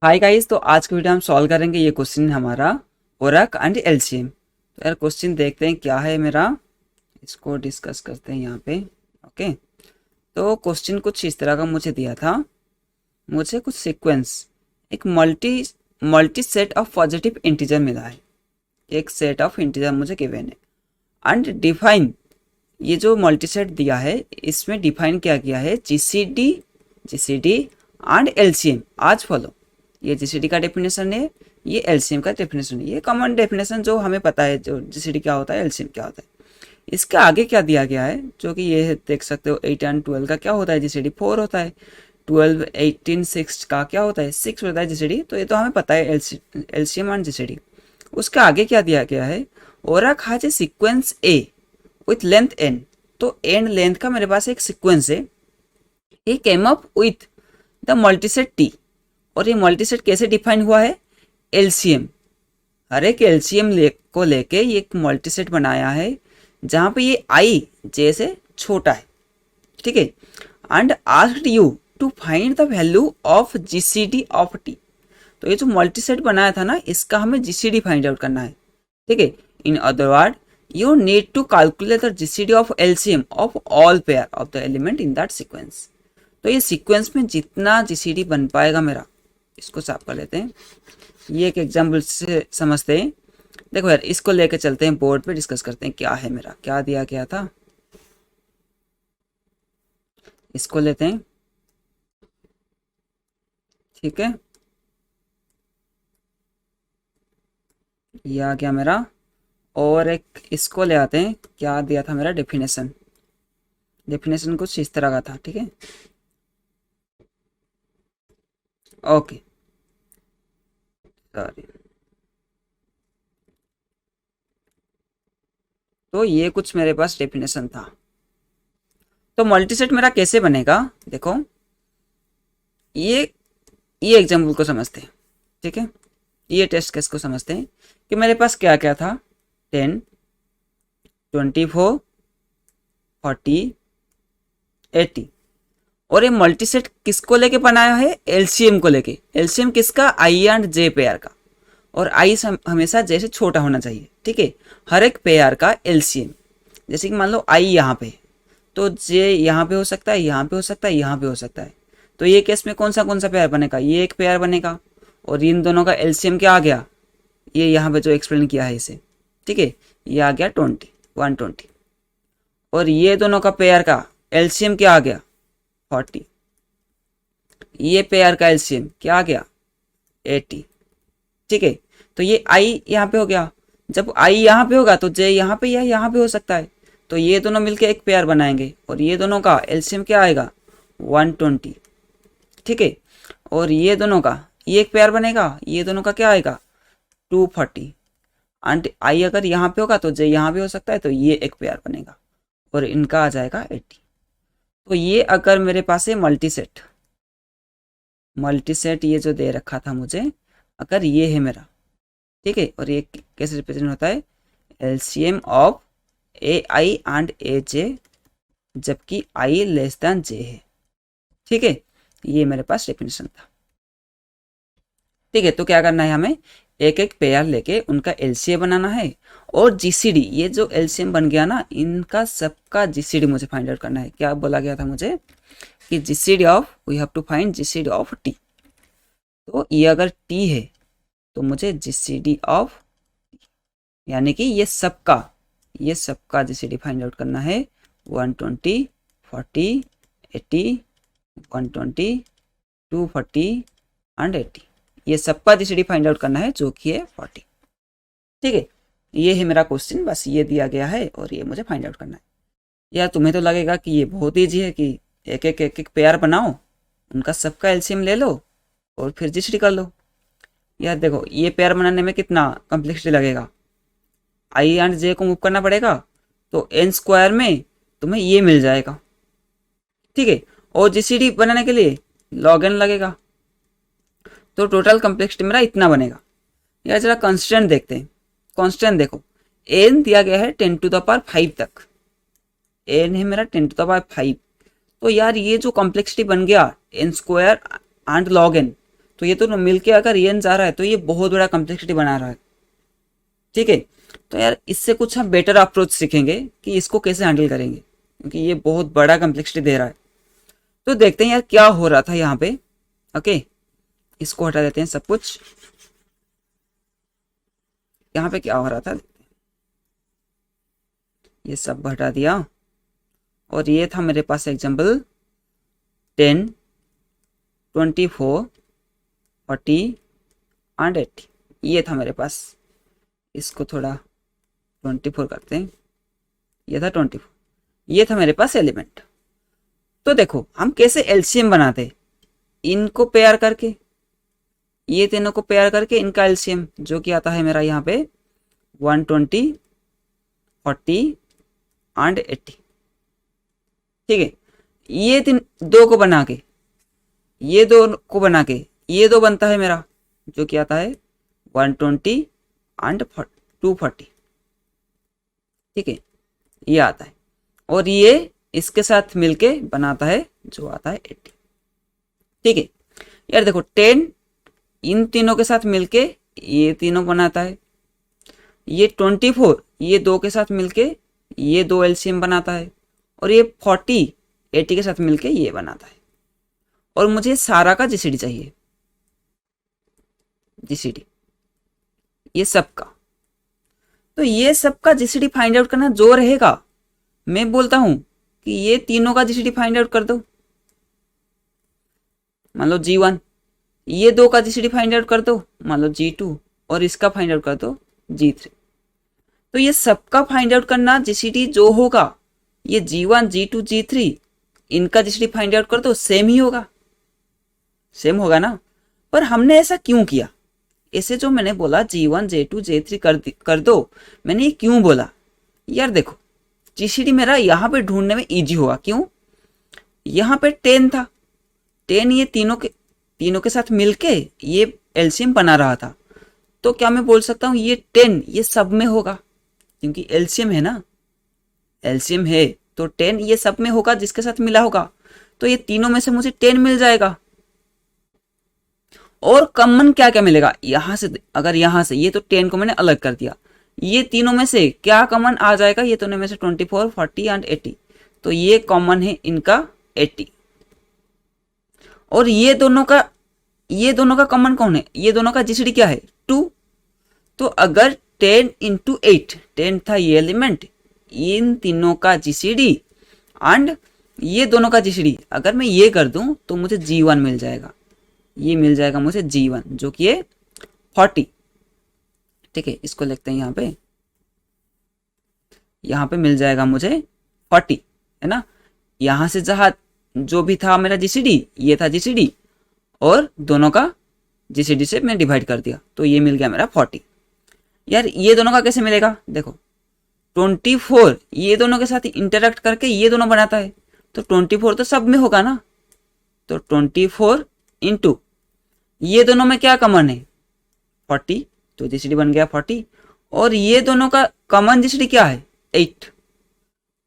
Hi guys, तो आज की वीडियो हम सॉल्व करेंगे ये क्वेश्चन हमारा ओरक एंड एलसीएम। तो यार क्वेश्चन देखते हैं क्या है मेरा, इसको डिस्कस करते हैं यहाँ पे। ओके, तो क्वेश्चन कुछ इस तरह का मुझे दिया था। मुझे कुछ सीक्वेंस, एक multi multi set of positive integer मिला है। एक सेट ऑफ इंटीजर मुझे गिवन है एंड डिफाइन, ये जो मल्टी सेट दिया है इसमें डिफाइन क्या किया है, जीसीडी एंड एलसीएम आज फॉलो। ये जीसीडी का डेफिनेशन है, ये एलसीएम का डेफिनेशन है। ये कॉमन डेफिनेशन जो हमें पता है, जो जीसीडी क्या होता है, एलसीएम क्या होता है। इसके आगे क्या दिया गया है, जो कि ये देख सकते हो 8 एंड 12 का क्या होता है, जीसीडी 4 होता है। 12 18 6 का क्या होता है, 6 होता है जीसीडी। तो ये तो हमें पता है एलसीएम एंड जीसीडी। उसके आगे क्या दिया गया है, Orac has a sequence a with length n। तो n लेंथ का मेरे पास एक सीक्वेंस है। ये came up with the multiset t। और ये मल्टीसेट कैसे डिफाइन हुआ है, एलसीएम। हर एक एलसीएम को लेके ये एक मल्टीसेट बनाया है जहां पे ये i j से छोटा है, ठीक है। And asked you to find the value of GCD of t। तो ये जो मल्टीसेट बनाया था ना, इसका हमें जीसीडी फाइंड आउट करना है, ठीक है। In other word, you need to calculate the GCD of LCM of all pair of the element in that sequence। तो ये सीक्वेंस में जितना GCD बन पाएगा मेरा, इसको साफ कर लेते हैं। ये एक एग्जाम्पल से समझते हैं। देखो यार, इसको लेके चलते हैं बोर्ड पे, डिस्कस करते हैं क्या है मेरा, क्या दिया गया था। इसको लेते हैं, ठीक है। ये आ गया मेरा। और एक इसको ले आते हैं, क्या दिया था मेरा, डेफिनेशन। डेफिनेशन कुछ इस तरह का था, ठीक है। Okay, sorry. तो ये कुछ मेरे पास डेफिनेशन था। तो मल्टीसेट मेरा कैसे बनेगा, देखो ये ये एग्जाम्पल को समझते हैं, ठीक है। ये टेस्ट केस को समझते हैं कि मेरे पास क्या क्या था, 10 24 40 80। और ये मल्टीसेट किसको लेके बनाया है, एलसीएम को लेके। एलसीएम किसका, आई एंड जे पेयर का। और आई हमेशा जे से छोटा होना चाहिए, ठीक है। हर एक पेयर का एलसीएम, जैसे कि मान लो आई यहाँ पे, तो जे यहाँ पे हो सकता है, यहाँ पे हो सकता है, यहाँ पे हो सकता है। तो ये केस में कौन सा पेयर बनेगा, ये एक पेयर बनेगा। और इन दोनों का एलसीएम क्या आ गया, ये यहाँ पे जो एक्सप्लेन किया है इसे, ठीक है। ये आ गया 20 120। और ये दोनों का पेयर का एलसीएम क्या आ गया, 40। ये पेयर का एलसीएम क्या आ गया, 80, ठीक है। तो ये आई यहाँ पे हो गया। जब आई यहाँ पे होगा तो जे यहाँ पे या यहाँ पे हो सकता है। तो ये दोनों मिलके एक पेयर बनाएंगे और ये दोनों का एलसीएम क्या आएगा, 120, ठीक है। और ये दोनों का ये एक पेयर बनेगा, ये दोनों का क्या आएगा, 240। एंड आई अगर यहाँ पे होगा तो जे यहाँ पे हो सकता है, तो ये एक पेयर बनेगा और इनका आ जाएगा 80। तो ये अगर मेरे पास है मल्टीसेट ये जो दे रखा था मुझे, अगर ये है मेरा, ठीक है। और ये कैसे रिप्रेजेंट होता है, LCM of A I and A J, जबकि आई लेस देन जे है, ठीक है। ये मेरे पास डेफिनेशन था, ठीक है। तो क्या करना है, हमें एक एक पेयर लेके उनका एलसीएम बनाना है। और जीसीडी, ये जो एलसीएम बन गया ना, इनका सबका जीसीडी मुझे फाइंड आउट करना है। क्या बोला गया था मुझे कि GCD of, we have to find GCD of T. तो ये अगर टी है तो मुझे जीसीडी ऑफ, यानी कि ये सबका जीसीडी फाइंड आउट करना है। 120 40 80 120 240 एंड 80। ये सबका जीसीडी फाइंड आउट करना है, जो कि है 40, ठीक है। ये है मेरा क्वेश्चन, बस ये दिया गया है और ये मुझे फाइंड आउट करना है। यार तुम्हें तो लगेगा कि ये बहुत ईजी है कि एक एक पेयर बनाओ, उनका सबका एलसीएम ले लो और फिर जीसीडी कर लो। यार देखो, ये पेयर बनाने में कितना कम्प्लेक्सिटी लगेगा, आई एंड जे को मूव करना पड़ेगा। तो एन स्क्वायर में तुम्हें ये मिल जाएगा, ठीक है। और जीसीडी बनाने के लिए लॉग एन लगेगा। तो टोटल कम्प्लेक्सिटी मेरा इतना बनेगा। यार जरा कॉन्स्टेंट देखते हैं। कॉन्स्टेंट देखो, एन दिया गया है 10 टू द पावर 5 तक। एन है मेरा 10 टू द पावर 5। तो यार ये जो कॉम्प्लेक्सिटी बन गया n square and log n, तो ये तो मिलके अगर ये जा रहा है तो ये बहुत बड़ा कॉम्प्लेक्सिटी बना रहा है। ठीक है, तो यार इससे कुछ हम बेटर अप्रोच सीखेंगे कि इसको कैसे हैंडल करेंगे, क्योंकि ये बहुत बड़ा कॉम्प्लेक्सिटी दे रहा है। तो देखते हैं यार क्या हो रहा था यहाँ पे। ओके, इसको हटा देते हैं सब कुछ। यहाँ पे क्या हो रहा था, ये सब हटा दिया, और ये था मेरे पास एग्जाम्पल 10, 24, 40 एंड 80, ये था मेरे पास। इसको थोड़ा 24 करते हैं, ये था 24, ये था मेरे पास एलिमेंट। तो देखो हम कैसे एलसीएम बनाते, इनको पेयर करके, ये तीनों को पेयर करके इनका एलसीएम जो कि आता है मेरा यहाँ पे 120, 40 एंड 80। ठीक है, ये दो को बना के, ये दो को बना के, ये दो बनता है मेरा जो कि आता है 120 एंड 240। ठीक है, ये आता है, और ये इसके साथ मिलके बनाता है जो आता है 80। ठीक है यार, देखो 10 इन तीनों के साथ मिलके ये तीनों बनाता है, ये 24 ये दो के साथ मिलके ये दो एलसीएम बनाता है, और ये 40 80 के साथ मिलके ये बनाता है। और मुझे सारा का जीसीडी चाहिए, जीसीडी ये सब का। तो ये सब का जीसीडी फाइंड आउट करना जो रहेगा, मैं बोलता हूं कि ये तीनों का जीसीडी फाइंड आउट कर दो। मान लो G1, ये दो का जीसीडी फाइंड आउट कर दो, मान लो G2, और इसका फाइंड आउट कर दो G3। तो ये सबका फाइंड आउट करना जीसीडी जो होगा, ये G1, G2, G3 इनका जीसीडी फाइंड आउट कर दो, सेम ही होगा, सेम होगा ना। पर हमने ऐसा क्यों किया, ऐसे जो मैंने बोला G1, J2, J3 कर दो, मैंने ये क्यों बोला यार, देखो जीसीडी मेरा यहाँ पे ढूंढने में इजी होगा। क्यों, यहाँ पे 10 था, 10 ये तीनों के साथ मिलके ये एलसीएम बना रहा था, तो क्या मैं बोल सकता हूँ ये 10 ये सब में होगा, क्योंकि एलसीएम है ना, एलसीएम है तो 10 ये सब में होगा जिसके साथ मिला होगा, तो ये तीनों में से मुझे 10 मिल जाएगा। और कॉमन क्या क्या मिलेगा यहां से, अगर यहां से ये तो 10 को मैंने अलग कर दिया, ये तीनों में से क्या कॉमन आ जाएगा, ये तीनों में से 24, 40 एंड 80, तो ये कॉमन है इनका 80। और ये दोनों का कॉमन कौन है, ये दोनों का जीसीडी क्या है 2। तो अगर 10 इंटू 8, 10 था ये एलिमेंट, इन तीनों का जीसीडी एंड ये दोनों का जीसीडी अगर मैं ये कर दूं तो मुझे G1 मिल जाएगा, ये मिल जाएगा मुझे G1 जो कि है 40। ठीक है, इसको लिखते हैं यहाँ पे मिल जाएगा मुझे 40, है ना। यहां से जहां जो भी था मेरा जीसीडी, ये था जीसीडी, और दोनों का जीसीडी से मैं डिवाइड कर दिया, तो ये मिल गया मेरा 40। यार ये दोनों का कैसे मिलेगा, देखो 24 ये दोनों के साथ इंटरेक्ट करके ये दोनों बनाता है, तो 24 तो सब में होगा ना, तो 24 इंटू ये दोनों में क्या कॉमन है 40, तो जीसीडी बन गया 40, और ये दोनों का कॉमन जीसीडी क्या है 8,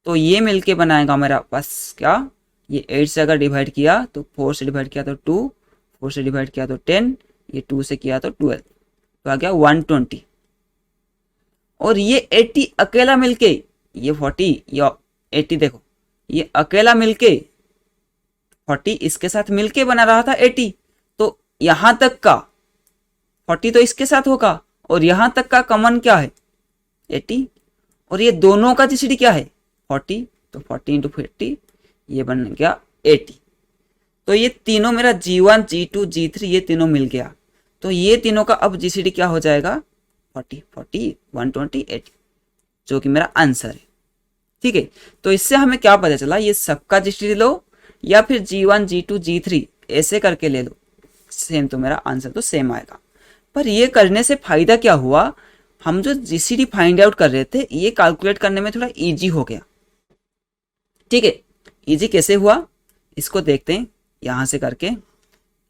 तो ये मिलके बनाएगा मेरा पास क्या, ये 8 से अगर डिवाइड किया तो 4 से डिवाइड किया तो 2, 4 से डिवाइड किया तो 10, ये 2 से किया तो 12, तो आ गया 120। और ये 80 अकेला मिलके, ये 40 या 80 देखो ये अकेला मिलके 40 इसके साथ मिलके बना रहा था 80, तो यहां तक का 40 तो इसके साथ होगा, और यहां तक का कॉमन क्या है 80, और ये दोनों का जीसीडी क्या है 40, तो 40 इंटू 50 ये बन गया 80। तो ये तीनों मेरा G1, G2, G3 ये तीनों मिल गया, तो ये तीनों का अब जीसीडी क्या हो जाएगा 40, 40, 120, 80, जो कि मेरा आंसर है। ठीक है, तो इससे हमें क्या पता चला, ये सबका जीसीडी लो या फिर G1, G2, G3 ऐसे करके ले लो, सेम तो मेरा आंसर तो सेम आएगा। पर ये करने से फायदा क्या हुआ, हम जो जीसीडी फाइंड आउट कर रहे थे ये कैलकुलेट करने में थोड़ा इजी हो गया। ठीक है, इजी कैसे हुआ इसको देखते हैं, यहाँ से करके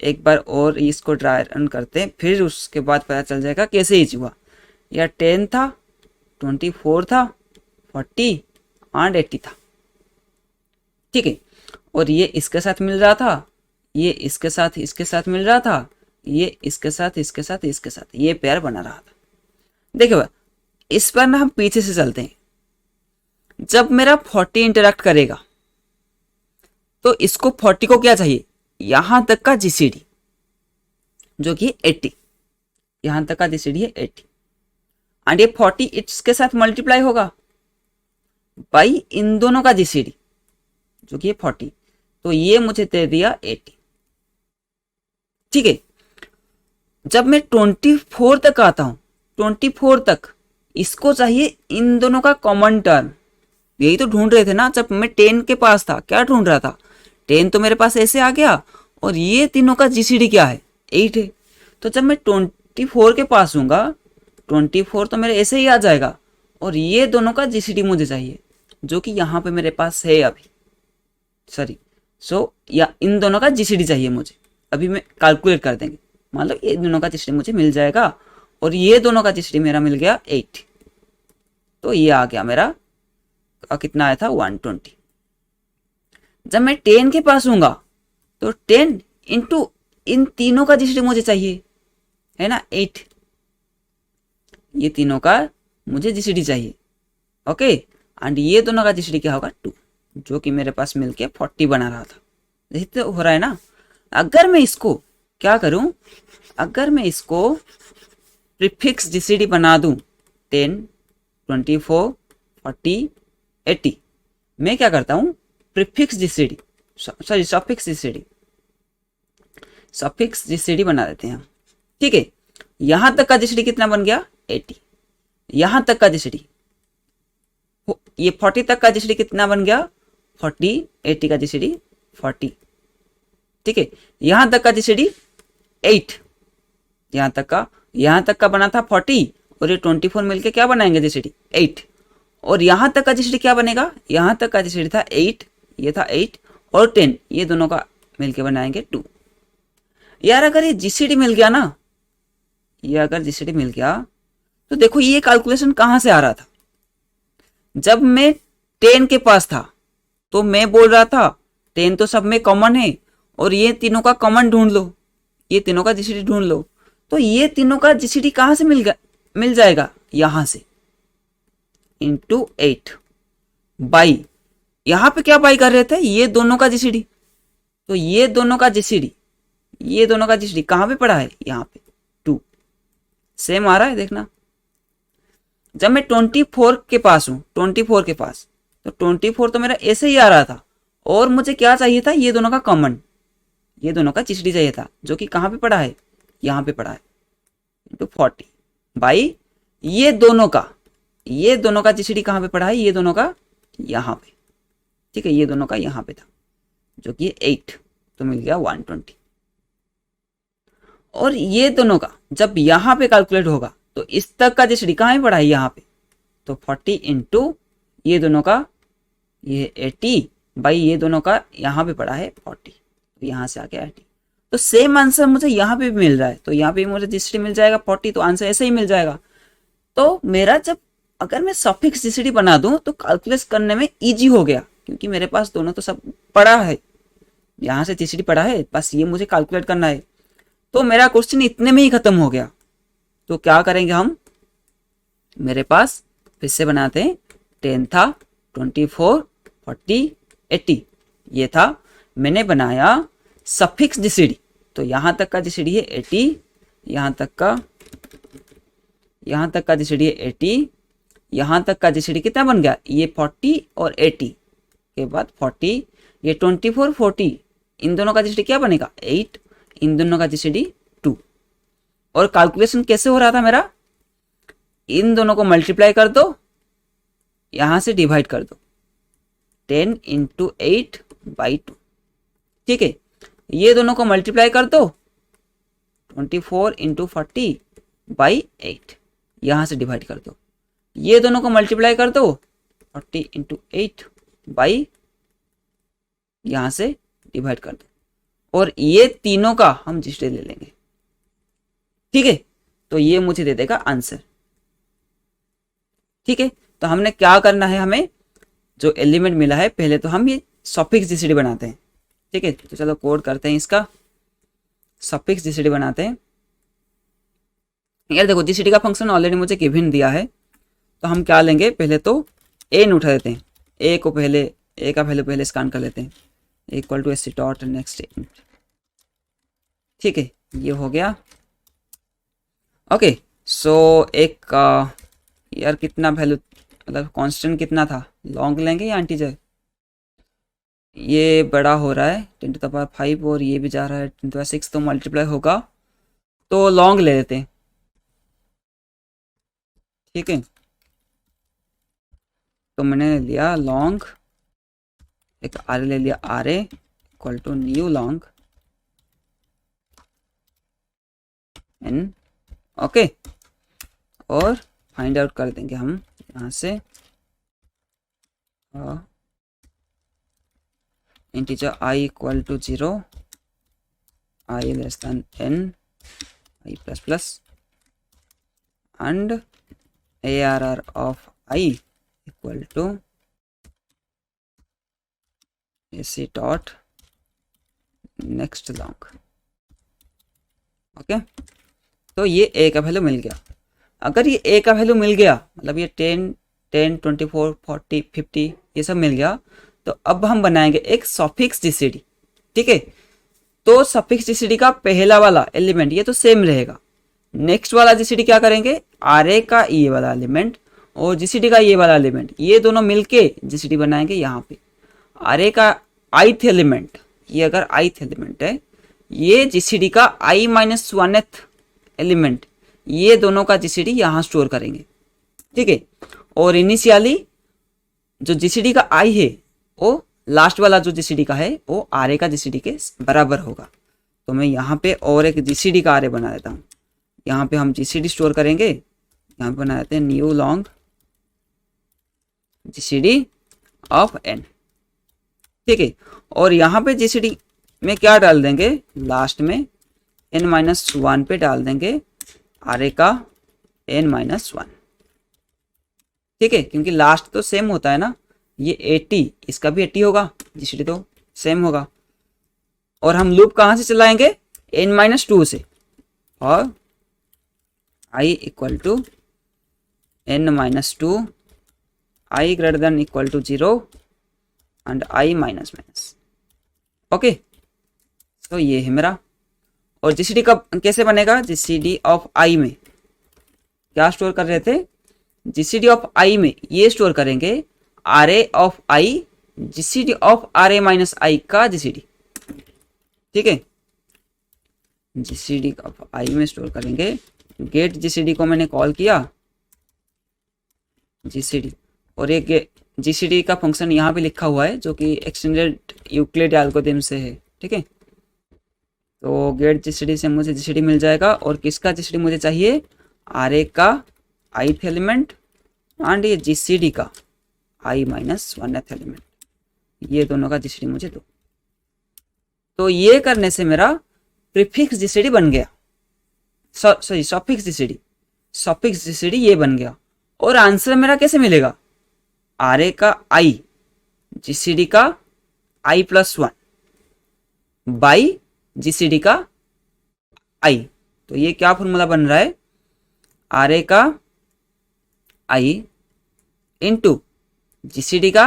एक बार और इसको ड्राई रन करते हैं, फिर उसके बाद पता चल जाएगा कैसे इजी हुआ। या 10 था, 24 था, 40 एंड 80 था। ठीक है, और ये इसके साथ मिल रहा था, ये इसके साथ मिल रहा था, ये इसके साथ इसके साथ इसके साथ ये पेयर बना रहा था। देखिए इस पर ना हम पीछे से चलते हैं। जब मेरा 40 इंटरेक्ट करेगा तो इसको 40 को क्या चाहिए, यहां तक का जीसीडी जो कि 80, यहां तक का जीसीडी है 80, एंड ये 40 इसके साथ मल्टीप्लाई होगा बाई इन दोनों का जीसीडी जो कि 40, तो ये मुझे दे दिया 80। ठीक है, जब मैं 24 तक आता हूं, 24 तक इसको चाहिए इन दोनों का कॉमन टर्म। यही तो ढूंढ रहे थे ना जब मैं 10 के पास था, क्या ढूंढ रहा था, 10 तो मेरे पास ऐसे आ गया और ये तीनों का जीसीडी क्या है 8 है। तो जब मैं 24 के पास हूँगा, 24 तो मेरे ऐसे ही आ जाएगा और ये दोनों का जीसीडी मुझे चाहिए जो कि यहाँ पे मेरे पास है अभी, सॉरी या इन दोनों का जीसीडी चाहिए मुझे। अभी मैं कैलकुलेट कर देंगे, मान लो ये दोनों का जीसीडी मुझे मिल जाएगा और ये दोनों का जीसीडी मेरा मिल गया 8, तो ये आ गया मेरा कितना आया था 120। जब मैं 10 के पास हूँगा तो 10 इंटू इन तीनों का जीसीडी मुझे चाहिए है ना 8, ये तीनों का मुझे जीसीडी चाहिए। ओके, एंड ये दोनों का जीसीडी क्या होगा 2, जो कि मेरे पास मिलके 40 बना रहा था। यही तो हो रहा है ना। अगर मैं इसको क्या करूं, अगर मैं इसको प्रीफिक्स जीसीडी बना दूं 10, 24, 40, 80, मैं क्या करता हूं prefix GCD, sorry suffix GCD, suffix GCD बना देते हैं हम। ठीक है, यहां तक का जीसीडी कितना बन गया 80, यहां तक का जीसीडी, ये 40 तक का जीसीडी कितना बन गया 40, 80 का जीसीडी 40। ठीक है, यहां तक का जीसीडी 8, यहां तक का बना था 40 और ये 24 मिलके क्या बनाएंगे जीसीडी 8, और यहां तक का जीसीडी क्या बनेगा, यहां तक का जीसीडी था 8, ये था 8 और 10, ये दोनों का मिलके बनाएंगे 2। यार अगर ये जीसीडी मिल गया ना, ये अगर जीसीडी मिल गया तो देखो ये कैलकुलेशन कहां से आ रहा था। जब मैं 10 के पास था तो मैं बोल रहा था 10 तो सब में कॉमन है और ये तीनों का कॉमन ढूंढ लो, ये तीनों का जीसीडी ढूंढ लो। तो ये तीनों का जीसीडी कहां से मिल जाएगा, यहां से इंटू 8 बाई, यहां पे क्या बाई कर रहे थे, ये दोनों का जीसीडी, तो ये दोनों का जीसीडी, ये दोनों का जीसीडी कहां पे पड़ा है, यहां पे 2, सेम आ रहा है देखना। जब मैं 24 के पास हूं, 24 के पास, तो 24 तो मेरा ऐसे ही आ रहा था और मुझे क्या चाहिए था, ये दोनों का कॉमन, ये दोनों का जीसीडी चाहिए था जो कि कहां पे पड़ा है, यहां पे पड़ा है इंटू 40 बाई ये दोनों का जीसीडी कहां पे पड़ा है, ये दोनों का यहां पे। ठीक है, ये दोनों का यहां पे था जो कि 8, तो मिल गया 120। और ये दोनों का जब यहां पे कैलकुलेट होगा तो इस तक का जीसीडी कहां पे पड़ा है, यहां पे, तो 40 इंटू ये दोनों का ये 80 बाई ये दोनों का यहां पे पड़ा है 40, तो यहां से आ गया 80। तो सेम आंसर मुझे यहाँ पे भी मिल रहा है, तो यहाँ पे मुझे जीसीडी मिल जाएगा 40, तो आंसर ऐसे ही मिल जाएगा। तो मेरा जब अगर मैं सफिक्स जीसीडी बना दूं तो कैलकुलेट करने में इजी हो गया, क्योंकि मेरे पास दोनों तो सब पड़ा है, यहाँ से जीसीडी पड़ा है, बस ये मुझे कैलकुलेट करना है। तो मेरा क्वेश्चन इतने में ही खत्म हो गया। तो क्या करेंगे हम, मेरे पास फिर से बनाते हैं, 10 था, 24, 40, 80 ये था, मैंने बनाया सफिक्स जीसीडी, तो यहां तक का जीसीडी है 80, यहां तक का जीसीडी है 80, यहां तक का जीसीडी कितना बन गया, ये 40 और 80 के बाद 40, ये 24, 40, इन दोनों का जीसीडी क्या बनेगा 8, इन दोनों का जीसीडी 2। और कैलकुलेशन कैसे हो रहा था मेरा, इन दोनों को मल्टीप्लाई कर दो, यहां से डिवाइड कर दो, 10 इंटू 8 बाई 2। ठीक है, ये दोनों को मल्टीप्लाई कर दो, 24 इंटू 40 बाई 8, यहां से डिवाइड कर दो, ये दोनों को मल्टीप्लाई कर दो, 40 इंटू 8 बाई, यहां से डिवाइड कर दो, और ये तीनों का हम जीसीडी ले लेंगे। ठीक है, तो ये मुझे दे देगा आंसर। ठीक है, तो हमने क्या करना है, हमें जो एलिमेंट मिला है पहले तो हम ये सफिक्स जीसीडी बनाते हैं। ठीक है, तो चलो कोड करते हैं इसका। सफिक्स जीसीडी बनाते हैं। यार देखो जीसीडी का फंक्शन ऑलरेडी मुझे गिवन दिया है, तो हम क्या लेंगे, पहले तो एन उठा देते हैं, ए को पहले, ए का वैल्यू पहले स्कैन कर लेते हैं, equal to s dot next int. ठीक है, ये हो गया। ओके सो एक यार कितना वैल्यू, मतलब कांस्टेंट कितना था, लॉन्ग लेंगे या इंटीजर? ये बड़ा हो रहा है 10 टू द पावर 5 और ये भी जा रहा है 10 टू द पावर 6, तो मल्टीप्लाई होगा, तो लॉन्ग ले लेते हैं। ठीक है, तो मैंने लिया लॉन्ग, एक आर ले लिया, r a equal to new long n. Okay, और फाइंड आउट कर देंगे हम यहाँ से integer i equal to 0, i less than n, i plus plus, and ARR of I equal to AC dot next long। Okay, तो ये A का value मिल गया। अगर ये A का वैल्यू मिल गया, मतलब ये 10, 24, 40, 50 ये सब मिल गया, तो अब हम बनाएंगे एक सफिक्स जीसीडी। ठीक है, तो सफिक्स जीसीडी का पहला वाला एलिमेंट ये तो सेम रहेगा, नेक्स्ट वाला जीसीडी क्या करेंगे, आरए का ये वाला एलिमेंट और जीसीडी का ये वाला एलिमेंट, ये दोनों मिलके जीसीडी बनाएंगे। यहाँ पे आरए का ith एलिमेंट, ये अगर ith एलिमेंट है, ये जीसीडी का i-1th एलिमेंट, ये दोनों का जीसीडी यहाँ स्टोर करेंगे। ठीक है, और इनिशियली जो जीसीडी का i है वो लास्ट वाला जो जीसीडी का है वो आरए का जीसीडी के बराबर होगा। तो मैं यहाँ पे और एक जीसीडी का आरए बना देता हूँ। यहाँ पे हम जीसीडी स्टोर करेंगे, यहाँ पे बना देते हैं new long GCD of n. ठीक है, और यहाँ पे जीसीडी में क्या डाल देंगे, लास्ट में n-1 पे डाल देंगे आरए का n-1। ठीक है, क्योंकि लास्ट तो सेम होता है ना, ये 80, इसका भी 80 होगा, जीसीडी तो सेम होगा। और हम लूप कहाँ से चलाएंगे, n-2 से, और I equal to n-2, I greater than equal to 0 and I minus minus. Okay, तो ये है मेरा। और जीसीडी कब कैसे बनेगा, जीसीडी ऑफ I में क्या स्टोर कर रहे थे, जीसीडी ऑफ I में ये स्टोर करेंगे r a of I, GCD of r a minus I का जीसीडी। ठीक है, जीसीडी ऑफ I में स्टोर करेंगे, गेट जीसीडी को मैंने कॉल किया जीसीडी, और एक जीसीडी का फंक्शन यहाँ पे लिखा हुआ है जो कि एक्सटेंडेड यूक्लिड एल्गोरिथम से है। ठीक है, तो गेट जीसीडी से मुझे जीसीडी मिल जाएगा, और किसका जीसीडी मुझे चाहिए, आरए का ith एलिमेंट एंड ये जीसीडी का i-1th एलिमेंट, ये दोनों का जीसीडी मुझे दो। तो ये करने से मेरा प्रीफिक्स जीसीडी बन गया, sorry suffix GCD, suffix GCD ये बन गया। और आंसर मेरा कैसे मिलेगा, आरए का I जीसीडी का i+1 बाई जीसीडी का I। तो ये क्या फॉर्मूला बन रहा है, आरए का I इंटू जीसीडी का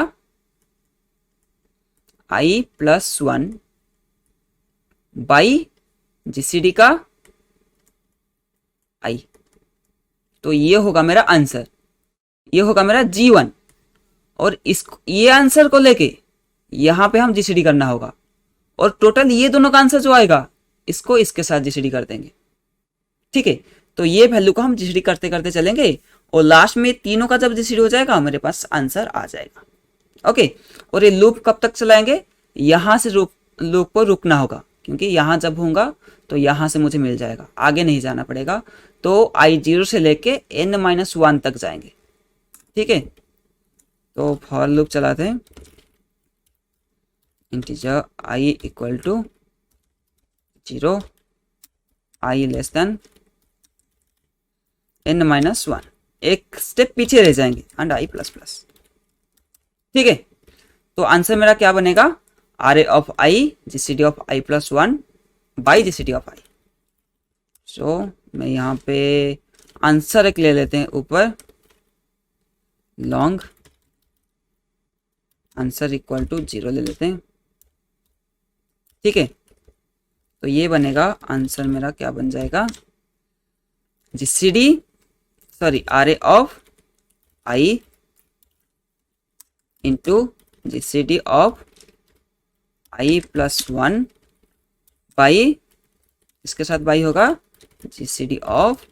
i+1 बाई जीसीडी का I। तो ये होगा मेरा आंसर, ये होगा मेरा G1। और इस ये आंसर को लेके यहाँ पे हम जीसीडी करना होगा, और टोटल ये दोनों का आंसर जो आएगा इसको इसके साथ जीसीडी कर देंगे। ठीक है, तो ये वैल्यू को हम जीसीडी करते करते चलेंगे, और लास्ट में तीनों का जब जीसीडी हो जाएगा मेरे पास आंसर आ जाएगा। ओके, और ये लूप कब तक चलाएंगे, यहाँ से लूप को रुकना होगा, क्योंकि यहाँ जब होगा तो यहाँ से मुझे मिल जाएगा, आगे नहीं जाना पड़ेगा। तो I0 से लेके n-1 तक जाएंगे। ठीक है, तो फॉर लूप चलाते हैं, integer I equal to 0, I less than n-1, एक स्टेप पीछे रह जाएंगे, एंड I++। ठीक है, तो आंसर मेरा क्या बनेगा, RA of I GCD of I+1 by G C D of I. So मैं यहाँ पे आंसर एक ले लेते हैं ऊपर, लॉन्ग आंसर इक्वल टू 0 ले लेते हैं। ठीक है, तो ये बनेगा आंसर मेरा, क्या बन जाएगा, GCD sorry r A of i into GCD of I plus 1 by, इसके साथ बाई होगा जीसीडी ऑफ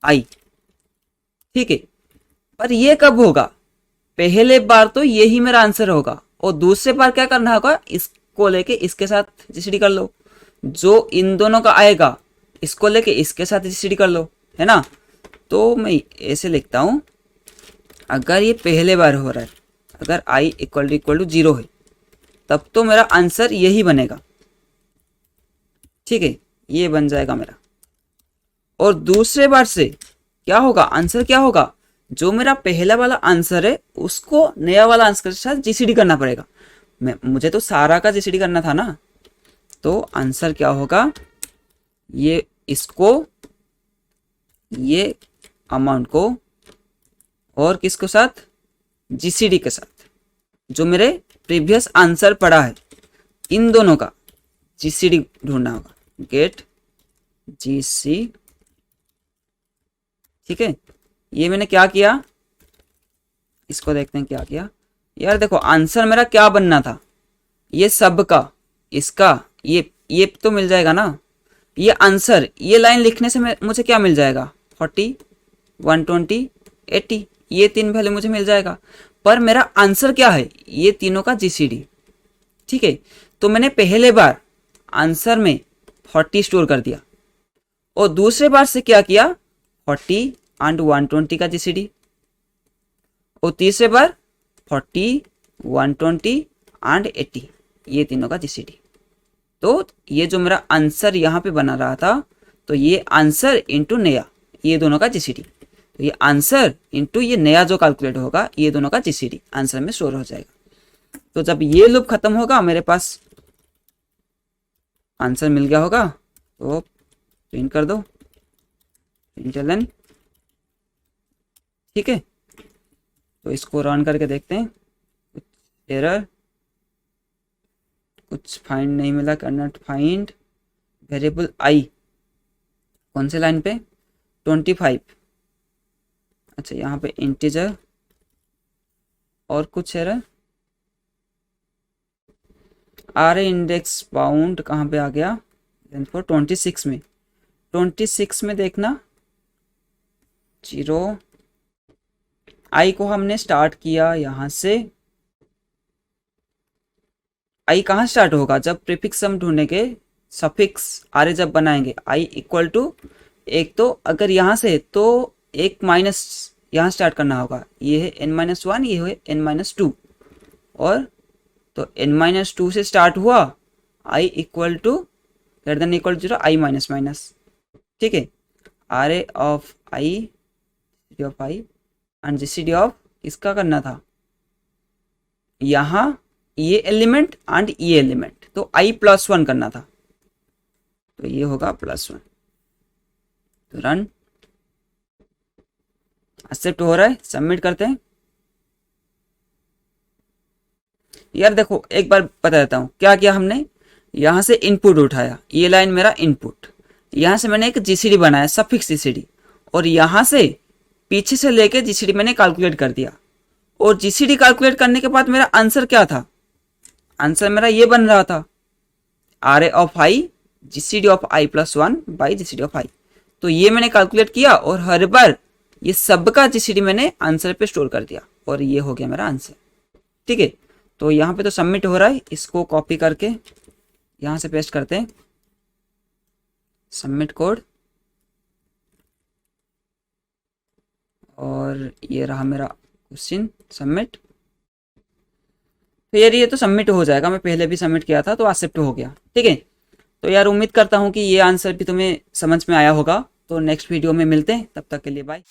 आई। ठीक है, पर ये कब होगा, पहले बार तो यही मेरा आंसर होगा, और दूसरे बार क्या करना होगा, इसको लेके इसके साथ जीसीडी कर लो, जो इन दोनों का आएगा इसको लेके इसके साथ जीसीडी कर लो, है ना। तो मैं ऐसे लिखता हूं, अगर ये पहले बार हो रहा है, अगर आई इक्वल टू 0 है, तब तो मेरा आंसर यही बनेगा। ठीक है, ये बन जाएगा मेरा। और दूसरे बार से क्या होगा, आंसर क्या होगा, जो मेरा पहला वाला आंसर है उसको नया वाला आंसर के साथ जीसीडी करना पड़ेगा। मुझे तो सारा का जीसीडी करना था ना, तो आंसर क्या होगा, ये इसको, ये अमाउंट को, और किसके साथ, जीसीडी के साथ, जो मेरे प्रीवियस आंसर पड़ा है, इन दोनों का जीसीडी ढूंढना होगा, गेट जीसी। ठीक है, ये मैंने क्या किया, इसको देखते हैं क्या किया। यार देखो, आंसर मेरा क्या बनना था, ये सब का, इसका, ये तो मिल जाएगा ना, ये आंसर, ये लाइन लिखने से मुझे क्या मिल जाएगा, 40, 120, 80, ये 3 वैल्यू मुझे मिल जाएगा। पर मेरा आंसर क्या है, ये तीनों का जीसीडी। ठीक है, तो मैंने पहले बार आंसर में 40 स्टोर कर दिया, और दूसरे बार से क्या किया, 40 एंड 120 का जीसीडी, और तीसरे बार 40, 120 एंड 80, ये तीनों का जीसीडी। तो ये जो मेरा आंसर यहाँ पे बना रहा था, तो ये आंसर इंटू नया, ये दोनों का जीसीडी, तो ये आंसर इंटू ये नया जो कैलकुलेट होगा, ये दोनों का जीसीडी आंसर में स्टोर हो जाएगा। तो जब ये लूप खत्म होगा, मेरे पास आंसर मिल गया होगा, तो प्रिंट कर दो, प्रिंटलन। ठीक है, तो इसको रन करके देखते हैं, कुछ एरर, कुछ फाइंड नहीं मिला, कैन नॉट फाइंड वेरिएबल आई, कौन से लाइन पे, 25, अच्छा यहाँ पे इंटीजर, और कुछ एरर, आर इंडेक्स बाउंड कहाँ पे आ गया, देन फॉर 26 में, 26 में देखना 0, आई को हमने स्टार्ट किया यहाँ से, आई कहाँ स्टार्ट होगा, जब प्रीफिक्स हम ढूंढेंगे, सफिक्स आरे जब बनाएंगे, आई इक्वल टू एक, तो अगर यहाँ से तो एक माइनस यहाँ स्टार्ट करना होगा, ये है n-1, ये है n-2, और तो n-2 से स्टार्ट हुआ, I equal to greater than equal to 0, I minus minus. ठीक है, R A of I, GCD of I, and GCD of इसका करना था यहाँ ये एलिमेंट एंड ये एलिमेंट, तो आई प्लस 1 करना था, तो ये होगा +1। तो रन, एक्सेप्ट हो रहा है, सबमिट करते हैं। यार देखो, एक बार बता देता हूँ क्या किया हमने, यहाँ से इनपुट उठाया, ये लाइन मेरा इनपुट, यहाँ से मैंने एक जीसीडी बनाया, सफिक्स जीसीडी, और यहाँ से पीछे से लेके जीसीडी मैंने कैलकुलेट कर दिया, और जीसीडी कैलकुलेट करने के बाद मेरा आंसर क्या था, आंसर मेरा ये बन रहा था, R A of I GCD of I plus 1 by GCD of I. तो ये मैंने कैलकुलेट किया, और हर बार ये सब का जीसीडी मैंने आंसर पे स्टोर कर दिया, और ये हो गया मेरा आंसर। ठीक है, तो यहाँ पे तो सबमिट हो रहा है, इसको कॉपी करके यहाँ से पेस्ट करते हैं, सबमिट कोड, और ये रहा मेरा क्वेश्चन सबमिट। तो यार ये तो सबमिट हो जाएगा, मैं पहले भी सबमिट किया था, तो एक्सेप्ट हो गया। ठीक है, तो यार उम्मीद करता हूँ कि ये आंसर भी तुम्हें समझ में आया होगा। तो नेक्स्ट वीडियो में मिलते हैं, तब तक के लिए बाय।